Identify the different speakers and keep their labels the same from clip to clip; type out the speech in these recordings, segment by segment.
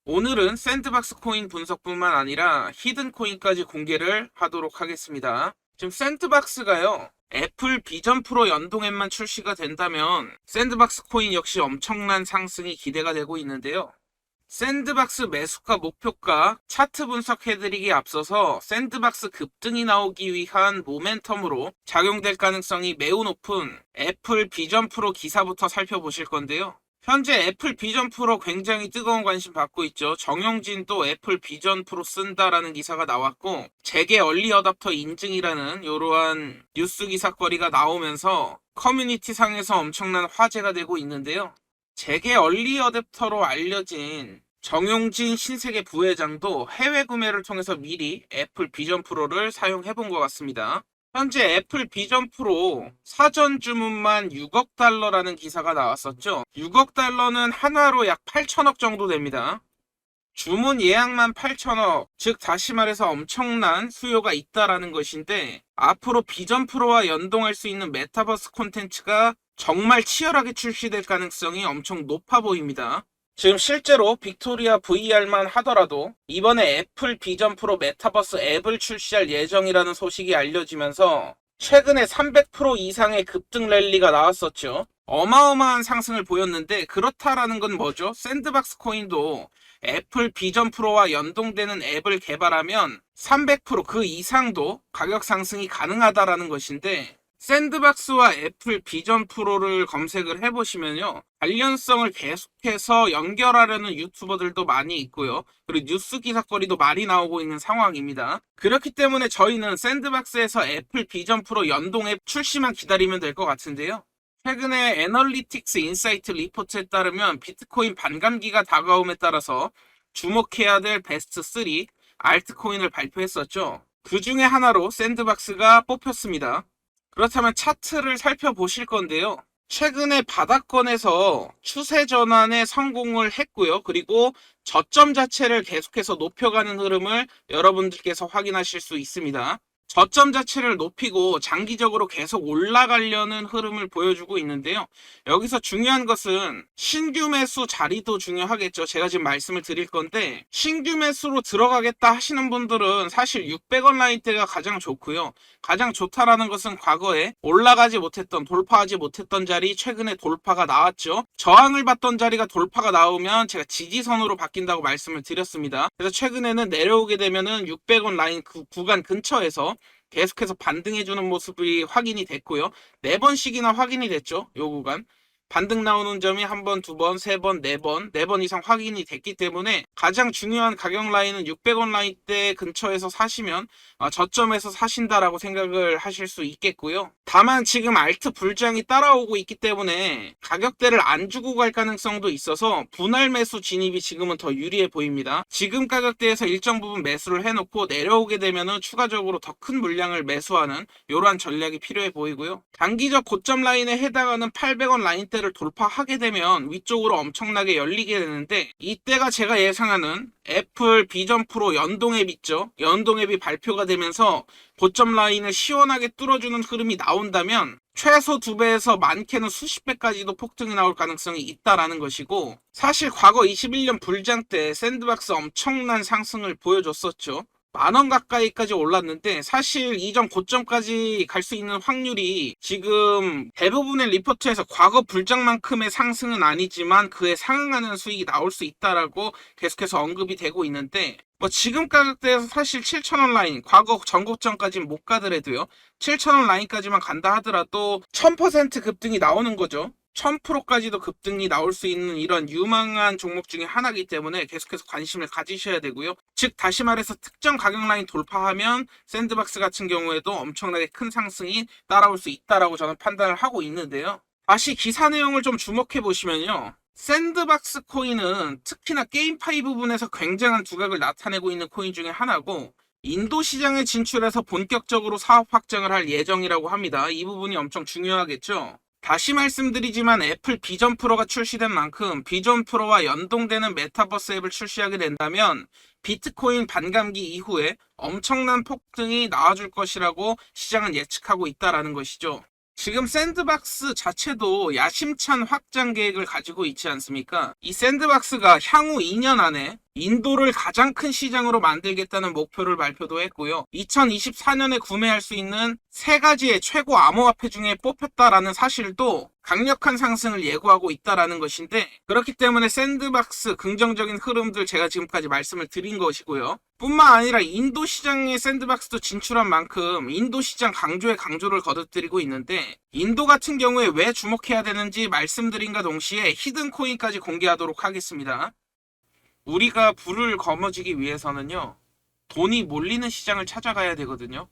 Speaker 1: 오늘은 샌드박스 코인 분석뿐만 아니라 히든 코인까지 공개를 하도록 하겠습니다. 지금 샌드박스가요, 애플 비전 프로 연동 앱만 출시가 된다면 샌드박스 코인 역시 엄청난 상승이 기대가 되고 있는데요. 샌드박스 매수가 목표가 차트 분석해드리기에 앞서서 샌드박스 급등이 나오기 위한 모멘텀으로 작용될 가능성이 매우 높은 애플 비전 프로 기사부터 살펴보실 건데요. 현재 애플 비전 프로 굉장히 뜨거운 관심 받고 있죠. 정용진도 애플 비전 프로 쓴다라는 기사가 나왔고, 재계 얼리 어답터 인증이라는 이러한 뉴스 기사거리가 나오면서 커뮤니티 상에서 엄청난 화제가 되고 있는데요. 재계 얼리 어댑터로 알려진 정용진 신세계 부회장도 해외 구매를 통해서 미리 애플 비전 프로를 사용해 본 것 같습니다. 현재 애플 비전 프로 사전 주문만 6억 달러라는 기사가 나왔었죠. 6억 달러는 한화로 약 8천억 정도 됩니다. 주문 예약만 8천억, 즉 다시 말해서 엄청난 수요가 있다라는 것인데, 앞으로 비전 프로와 연동할 수 있는 메타버스 콘텐츠가 정말 치열하게 출시될 가능성이 엄청 높아 보입니다. 지금 실제로 빅토리아 VR만 하더라도 이번에 애플 비전 프로 메타버스 앱을 출시할 예정이라는 소식이 알려지면서 최근에 300% 이상의 급등 랠리가 나왔었죠. 어마어마한 상승을 보였는데, 그렇다라는 건 뭐죠? 샌드박스 코인도 애플 비전 프로와 연동되는 앱을 개발하면 300%그 이상도 가격 상승이 가능하다라는 것인데, 샌드박스와 애플 비전 프로를 검색을 해보시면요, 관련성을 계속해서 연결하려는 유튜버들도 많이 있고요. 그리고 뉴스 기사거리도 많이 나오고 있는 상황입니다. 그렇기 때문에 저희는 샌드박스에서 애플 비전 프로 연동 앱 출시만 기다리면 될 것 같은데요. 최근에 애널리틱스 인사이트 리포트에 따르면 비트코인 반감기가 다가옴에 따라서 주목해야 될 베스트 3 알트코인을 발표했었죠. 그 중에 하나로 샌드박스가 뽑혔습니다. 그렇다면 차트를 살펴보실 건데요. 최근에 바닥권에서 추세 전환에 성공을 했고요. 그리고 저점 자체를 계속해서 높여가는 흐름을 여러분들께서 확인하실 수 있습니다. 저점 자체를 높이고 장기적으로 계속 올라가려는 흐름을 보여주고 있는데요. 여기서 중요한 것은 신규 매수 자리도 중요하겠죠. 제가 지금 말씀을 드릴 건데, 신규 매수로 들어가겠다 하시는 분들은 사실 600원 라인대가 가장 좋고요. 가장 좋다라는 것은 과거에 올라가지 못했던, 돌파하지 못했던 자리 최근에 돌파가 나왔죠. 저항을 받던 자리가 돌파가 나오면 제가 지지선으로 바뀐다고 말씀을 드렸습니다. 그래서 최근에는 내려오게 되면은 600원 라인 구간 근처에서 계속해서 반등해주는 모습이 확인이 됐고요. 4번씩이나 확인이 됐죠. 요 구간. 반등 나오는 점이 한 번, 두 번, 세 번, 네 번 이상 확인이 됐기 때문에 가장 중요한 가격 라인은 600원 라인대 근처에서 사시면 저점에서 사신다라고 생각을 하실 수 있겠고요. 다만 지금 알트 불장이 따라오고 있기 때문에 가격대를 안 주고 갈 가능성도 있어서 분할 매수 진입이 지금은 더 유리해 보입니다. 지금 가격대에서 일정 부분 매수를 해놓고 내려오게 되면은 추가적으로 더 큰 물량을 매수하는 이러한 전략이 필요해 보이고요. 단기적 고점 라인에 해당하는 800원 라인대를 돌파하게 되면 위쪽으로 엄청나게 열리게 되는데, 이때가 제가 예상하는 애플 비전 프로 연동 앱 있죠. 연동 앱이 발표가 되면서 고점 라인을 시원하게 뚫어주는 흐름이 나온다면 최소 2배에서 많게는 수십 배까지도 폭등이 나올 가능성이 있다라는 것이고, 사실 과거 21년 불장 때 샌드박스 엄청난 상승을 보여줬었죠. 10,000원 가까이까지 올랐는데, 사실 이전 고점까지 갈 수 있는 확률이 지금 대부분의 리포트에서 과거 불장만큼의 상승은 아니지만 그에 상응하는 수익이 나올 수 있다라고 계속해서 언급이 되고 있는데, 지금 가격대에서 사실 7,000원 라인, 과거 전고점까지는 못 가더라도요, 7,000원 라인까지만 간다 하더라도 1000% 급등이 나오는 거죠. 1000%까지도 급등이 나올 수 있는 이런 유망한 종목 중에 하나이기 때문에 계속해서 관심을 가지셔야 되고요. 즉 다시 말해서 특정 가격 라인 돌파하면 샌드박스 같은 경우에도 엄청나게 큰 상승이 따라올 수 있다라고 저는 판단을 하고 있는데요. 다시 기사 내용을 좀 주목해 보시면요. 샌드박스 코인은 특히나 게임파이 부분에서 굉장한 두각을 나타내고 있는 코인 중에 하나고, 인도 시장에 진출해서 본격적으로 사업 확장을 할 예정이라고 합니다. 이 부분이 엄청 중요하겠죠. 다시 말씀드리지만 애플 비전 프로가 출시된 만큼 비전 프로와 연동되는 메타버스 앱을 출시하게 된다면 비트코인 반감기 이후에 엄청난 폭등이 나와줄 것이라고 시장은 예측하고 있다라는 것이죠. 지금 샌드박스 자체도 야심찬 확장 계획을 가지고 있지 않습니까? 이 샌드박스가 향후 2년 안에 인도를 가장 큰 시장으로 만들겠다는 목표를 발표도 했고요. 2024년에 구매할 수 있는 3가지의 최고 암호화폐 중에 뽑혔다라는 사실도 강력한 상승을 예고하고 있다라는 것인데, 그렇기 때문에 샌드박스 긍정적인 흐름들 제가 지금까지 말씀을 드린 것이고요. 뿐만 아니라 인도 시장에 샌드박스도 진출한 만큼 인도 시장 강조에 강조를 거듭드리고 있는데, 인도 같은 경우에 왜 주목해야 되는지 말씀드린과 동시에 히든 코인까지 공개하도록 하겠습니다. 우리가 부를 거머쥐기 위해서는요, 돈이 몰리는 시장을 찾아가야 되거든요.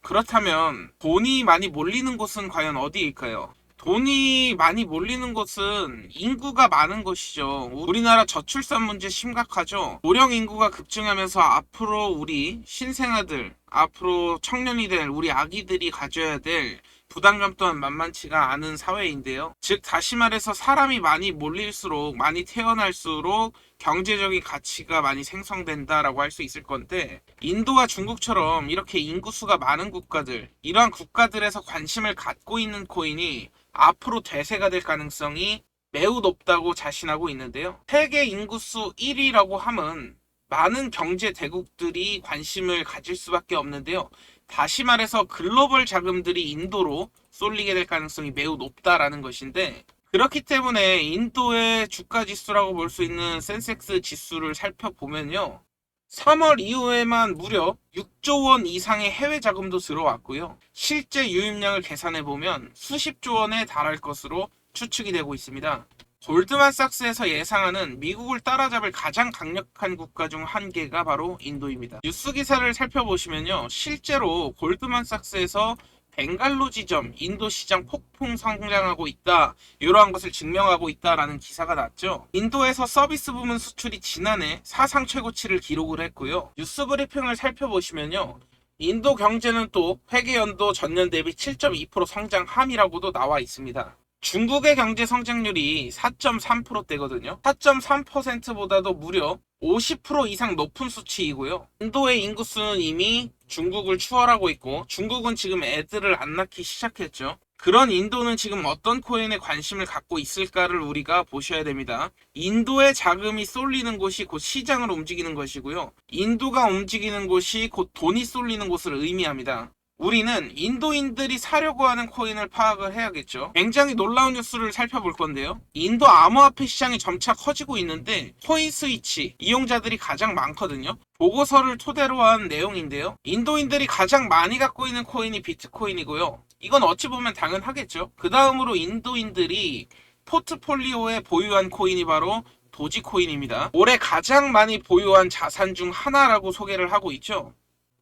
Speaker 1: 그렇다면 돈이 많이 몰리는 곳은 과연 어디일까요? 돈이 많이 몰리는 곳은 인구가 많은 곳이죠. 우리나라 저출산 문제 심각하죠. 고령 인구가 급증하면서 앞으로 우리 신생아들, 앞으로 청년이 될 우리 아기들이 가져야 될 부담감 또한 만만치가 않은 사회인데요. 즉 다시 말해서 사람이 많이 몰릴수록, 많이 태어날수록 경제적인 가치가 많이 생성된다라고 할 수 있을 건데, 인도와 중국처럼 이렇게 인구수가 많은 국가들, 이러한 국가들에서 관심을 갖고 있는 코인이 앞으로 대세가 될 가능성이 매우 높다고 자신하고 있는데요. 세계 인구수 1위라고 함은 많은 경제 대국들이 관심을 가질 수밖에 없는데요. 다시 말해서 글로벌 자금들이 인도로 쏠리게 될 가능성이 매우 높다라는 것인데, 그렇기 때문에 인도의 주가 지수라고 볼 수 있는 센섹스 지수를 살펴보면요, 3월 이후에만 무려 6조 원 이상의 해외 자금도 들어왔고요. 실제 유입량을 계산해보면 수십조 원에 달할 것으로 추측이 되고 있습니다. 골드만삭스에서 예상하는 미국을 따라잡을 가장 강력한 국가 중 한 개가 바로 인도입니다. 뉴스 기사를 살펴보시면요, 실제로 골드만삭스에서 벵갈로 지점 인도 시장 폭풍 성장하고 있다, 이러한 것을 증명하고 있다라는 기사가 났죠. 인도에서 서비스 부문 수출이 지난해 사상 최고치를 기록을 했고요. 뉴스 브리핑을 살펴보시면요, 인도 경제는 또 회계연도 전년 대비 7.2% 성장함이라고도 나와 있습니다. 중국의 경제 성장률이 4.3%대거든요. 4.3%보다도 무려 50% 이상 높은 수치이고요. 인도의 인구수는 이미 중국을 추월하고 있고, 중국은 지금 애들을 안 낳기 시작했죠. 그런 인도는 지금 어떤 코인에 관심을 갖고 있을까를 우리가 보셔야 됩니다. 인도의 자금이 쏠리는 곳이 곧 시장을 움직이는 것이고요. 인도가 움직이는 곳이 곧 돈이 쏠리는 곳을 의미합니다. 우리는 인도인들이 사려고 하는 코인을 파악을 해야겠죠. 굉장히 놀라운 뉴스를 살펴볼 건데요. 인도 암호화폐 시장이 점차 커지고 있는데 코인 스위치 이용자들이 가장 많거든요. 보고서를 토대로 한 내용인데요. 인도인들이 가장 많이 갖고 있는 코인이 비트코인이고요. 이건 어찌 보면 당연하겠죠. 그 다음으로 인도인들이 포트폴리오에 보유한 코인이 바로 도지코인입니다. 올해 가장 많이 보유한 자산 중 하나라고 소개를 하고 있죠.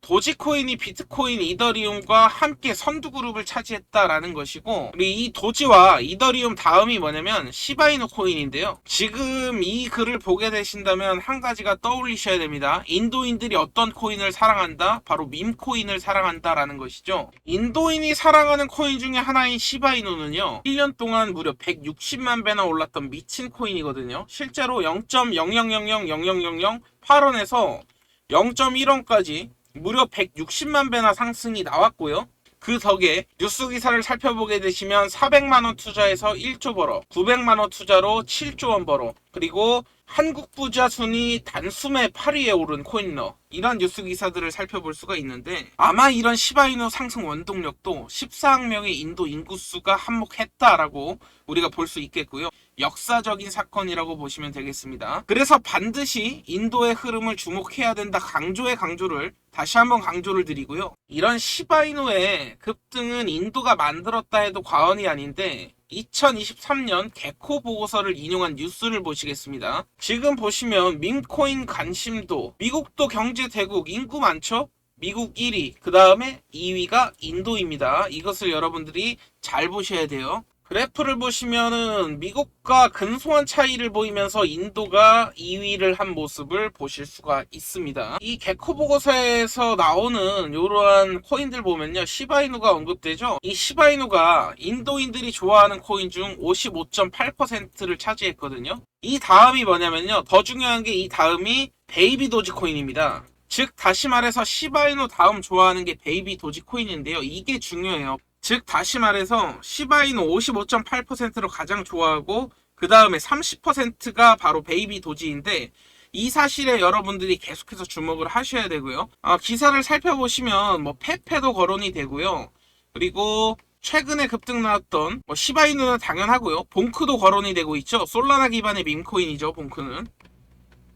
Speaker 1: 도지코인이 비트코인, 이더리움과 함께 선두그룹을 차지했다라는 것이고, 이 도지와 이더리움 다음이 뭐냐면 시바이누 코인인데요. 지금 이 글을 보게 되신다면 한 가지가 떠올리셔야 됩니다. 인도인들이 어떤 코인을 사랑한다? 바로 밈코인을 사랑한다라는 것이죠. 인도인이 사랑하는 코인 중에 하나인 시바이누는요, 1년 동안 무려 160만 배나 올랐던 미친 코인이거든요. 실제로 0.000000008원에서 0.1원까지 무려 160만 배나 상승이 나왔고요. 그 덕에 뉴스 기사를 살펴보게 되시면 400만원 투자해서 1조 벌어, 900만원 투자로 7조 원 벌어, 그리고 한국 부자 순위 단숨에 8위에 오른 코인러, 이런 뉴스 기사들을 살펴볼 수가 있는데, 아마 이런 시바이누 상승 원동력도 14억 명의 인도 인구수가 한몫했다라고 우리가 볼 수 있겠고요. 역사적인 사건이라고 보시면 되겠습니다. 그래서 반드시 인도의 흐름을 주목해야 된다, 강조를 다시 한번 강조를 드리고요. 이런 시바이누의 급등은 인도가 만들었다 해도 과언이 아닌데, 2023년 개코 보고서를 인용한 뉴스를 보시겠습니다. 지금 보시면 밈코인 관심도, 미국도 경제 대국, 인구 많죠? 미국 1위, 그 다음에 2위가 인도입니다. 이것을 여러분들이 잘 보셔야 돼요. 그래프를 보시면은 미국과 근소한 차이를 보이면서 인도가 2위를 한 모습을 보실 수가 있습니다. 이 개코 보고서에서 나오는 이러한 코인들 보면요, 시바이누가 언급되죠. 이 시바이누가 인도인들이 좋아하는 코인 중 55.8%를 차지했거든요. 이 다음이 뭐냐면요, 더 중요한 게 이 다음이 베이비 도지코인입니다. 즉 다시 말해서 시바이누 다음 좋아하는 게 베이비 도지코인인데요. 이게 중요해요. 즉 다시 말해서 시바이누 55.8%로 가장 좋아하고 그 다음에 30%가 바로 베이비 도지인데 이 사실에 여러분들이 계속해서 주목을 하셔야 되고요. 기사를 살펴보시면 뭐 페페도 거론이 되고요. 그리고 최근에 급등 나왔던 시바이누는 당연하고요. 봉크도 거론이 되고 있죠. 솔라나 기반의 밈코인이죠. 봉크는.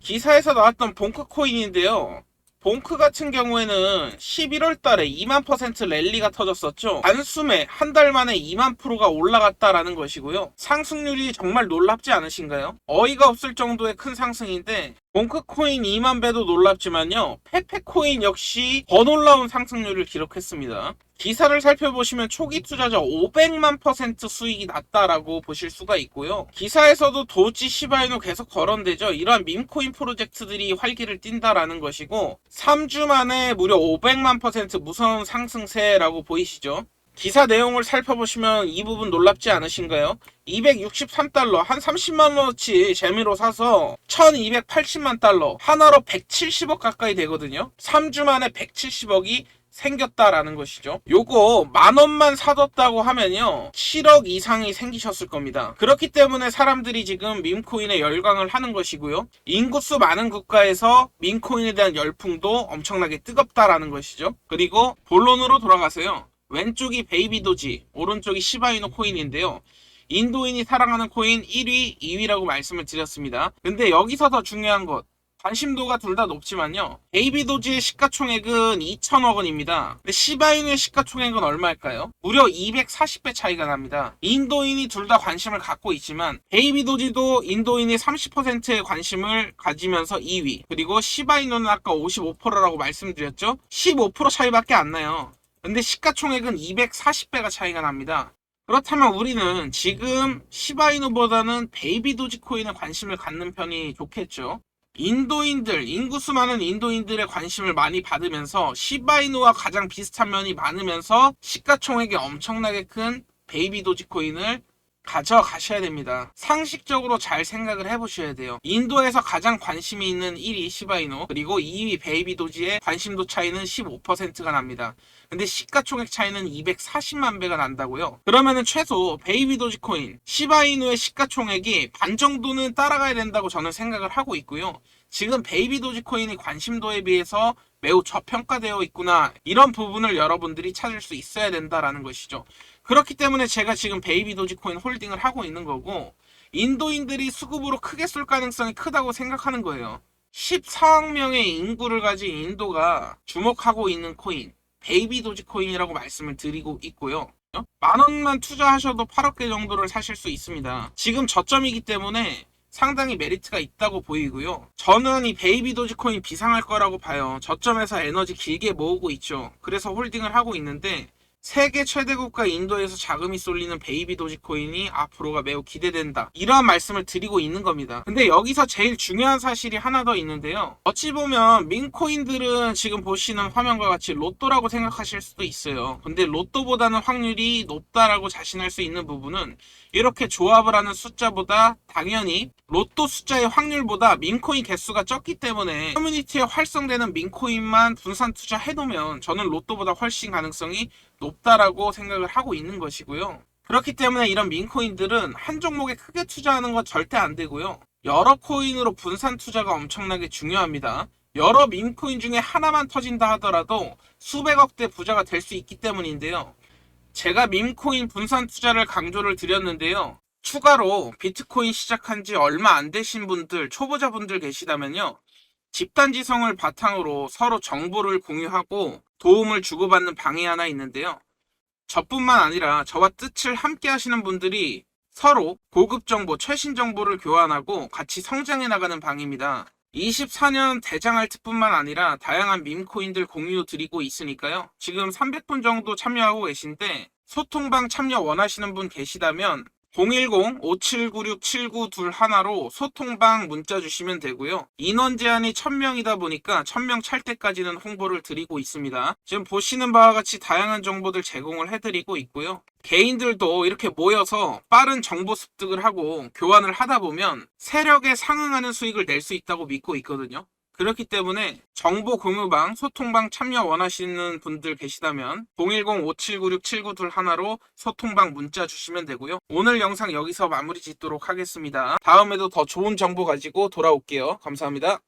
Speaker 1: 기사에서 나왔던 봉크 코인인데요. 봉크 같은 경우에는 11월 달에 2만% 랠리가 터졌었죠. 단숨에 한 달 만에 2만%가 올라갔다라는 것이고요. 상승률이 정말 놀랍지 않으신가요? 어이가 없을 정도의 큰 상승인데 봉크 코인 2만 배도 놀랍지만요. 페페 코인 역시 더 놀라운 상승률을 기록했습니다. 기사를 살펴보시면 초기 투자자 500만% 수익이 났다라고 보실 수가 있고요. 기사에서도 도지 시바이누 계속 거론되죠. 이러한 밈코인 프로젝트들이 활기를 띈다라는 것이고 3주 만에 무려 500만% 무서운 상승세라고 보이시죠. 기사 내용을 살펴보시면 이 부분 놀랍지 않으신가요? 263달러, 한 30만원어치 재미로 사서 1280만 달러, 하나로 170억 가까이 되거든요. 3주 만에 170억이 생겼다라는 것이죠. 요거 만원만 사뒀다고 하면요 7억 이상이 생기셨을 겁니다. 그렇기 때문에 사람들이 지금 밈코인에 열광을 하는 것이고요. 인구수 많은 국가에서 밈코인에 대한 열풍도 엄청나게 뜨겁다라는 것이죠. 그리고 본론으로 돌아가세요. 왼쪽이 베이비 도지, 오른쪽이 시바이누 코인인데요. 인도인이 사랑하는 코인 1위, 2위라고 말씀을 드렸습니다. 근데 여기서 더 중요한 것, 관심도가 둘 다 높지만요. 베이비 도지의 시가총액은 2천억 원입니다. 근데 시바이누의 시가총액은 얼마일까요? 무려 240배 차이가 납니다. 인도인이 둘 다 관심을 갖고 있지만 베이비 도지도 인도인이 30%의 관심을 가지면서 2위, 그리고 시바이누는 아까 55%라고 말씀드렸죠? 15% 차이밖에 안 나요. 근데 시가총액은 240배가 차이가 납니다. 그렇다면 우리는 지금 시바이누보다는 베이비 도지코인에 관심을 갖는 편이 좋겠죠. 인도인들, 인구수 많은 인도인들의 관심을 많이 받으면서 시바이누와 가장 비슷한 면이 많으면서 시가총액이 엄청나게 큰 베이비 도지코인을 가져가셔야 됩니다. 상식적으로 잘 생각을 해보셔야 돼요. 인도에서 가장 관심이 있는 1위 시바이누, 그리고 2위 베이비 도지의 관심도 차이는 15%가 납니다. 근데 시가총액 차이는 240만 배가 난다고요? 그러면은 최소 베이비 도지코인, 시바이누의 시가총액이 반 정도는 따라가야 된다고 저는 생각을 하고 있고요. 지금 베이비 도지코인이 관심도에 비해서 매우 저평가되어 있구나, 이런 부분을 여러분들이 찾을 수 있어야 된다라는 것이죠. 그렇기 때문에 제가 지금 베이비 도지코인 홀딩을 하고 있는 거고, 인도인들이 수급으로 크게 쏠 가능성이 크다고 생각하는 거예요. 14억 명의 인구를 가진 인도가 주목하고 있는 코인, 베이비 도지코인이라고 말씀을 드리고 있고요. 만원만 투자하셔도 8억 개 정도를 사실 수 있습니다. 지금 저점이기 때문에 상당히 메리트가 있다고 보이고요. 저는 이 베이비 도지코인 비상할 거라고 봐요. 저점에서 에너지 길게 모으고 있죠. 그래서 홀딩을 하고 있는데 세계 최대 국가 인도에서 자금이 쏠리는 베이비 도지코인이 앞으로가 매우 기대된다, 이러한 말씀을 드리고 있는 겁니다. 근데 여기서 제일 중요한 사실이 하나 더 있는데요. 어찌 보면 밈코인들은 지금 보시는 화면과 같이 로또라고 생각하실 수도 있어요. 근데 로또보다는 확률이 높다라고 자신할 수 있는 부분은 이렇게 조합을 하는 숫자보다 당연히 로또 숫자의 확률보다 밈코인 개수가 적기 때문에 커뮤니티에 활성되는 밈코인만 분산 투자해놓으면 저는 로또보다 훨씬 가능성이 높다라고 생각을 하고 있는 것이고요. 그렇기 때문에 이런 밈코인들은 한 종목에 크게 투자하는 건 절대 안 되고요. 여러 코인으로 분산 투자가 엄청나게 중요합니다. 여러 밈코인 중에 하나만 터진다 하더라도 수백억대 부자가 될 수 있기 때문인데요. 제가 밈코인 분산 투자를 강조를 드렸는데요. 추가로 비트코인 시작한 지 얼마 안 되신 분들, 초보자분들 계시다면요. 집단지성을 바탕으로 서로 정보를 공유하고 도움을 주고받는 방이 하나 있는데요. 저뿐만 아니라 저와 뜻을 함께 하시는 분들이 서로 고급 정보, 최신 정보를 교환하고 같이 성장해 나가는 방입니다. 24년 대장 알트뿐만 아니라 다양한 밈코인들 공유 드리고 있으니까요. 지금 300분 정도 참여하고 계신데 소통방 참여 원하시는 분 계시다면 010-5796-7921로 소통방 문자 주시면 되고요. 인원 제한이 1000명이다 보니까 1000명 찰 때까지는 홍보를 드리고 있습니다. 지금 보시는 바와 같이 다양한 정보들 제공을 해드리고 있고요. 개인들도 이렇게 모여서 빠른 정보 습득을 하고 교환을 하다 보면 세력에 상응하는 수익을 낼 수 있다고 믿고 있거든요. 그렇기 때문에 정보 공유방, 소통방 참여 원하시는 분들 계시다면 010-5796-7921로 소통방 문자 주시면 되고요. 오늘 영상 여기서 마무리 짓도록 하겠습니다. 다음에도 더 좋은 정보 가지고 돌아올게요. 감사합니다.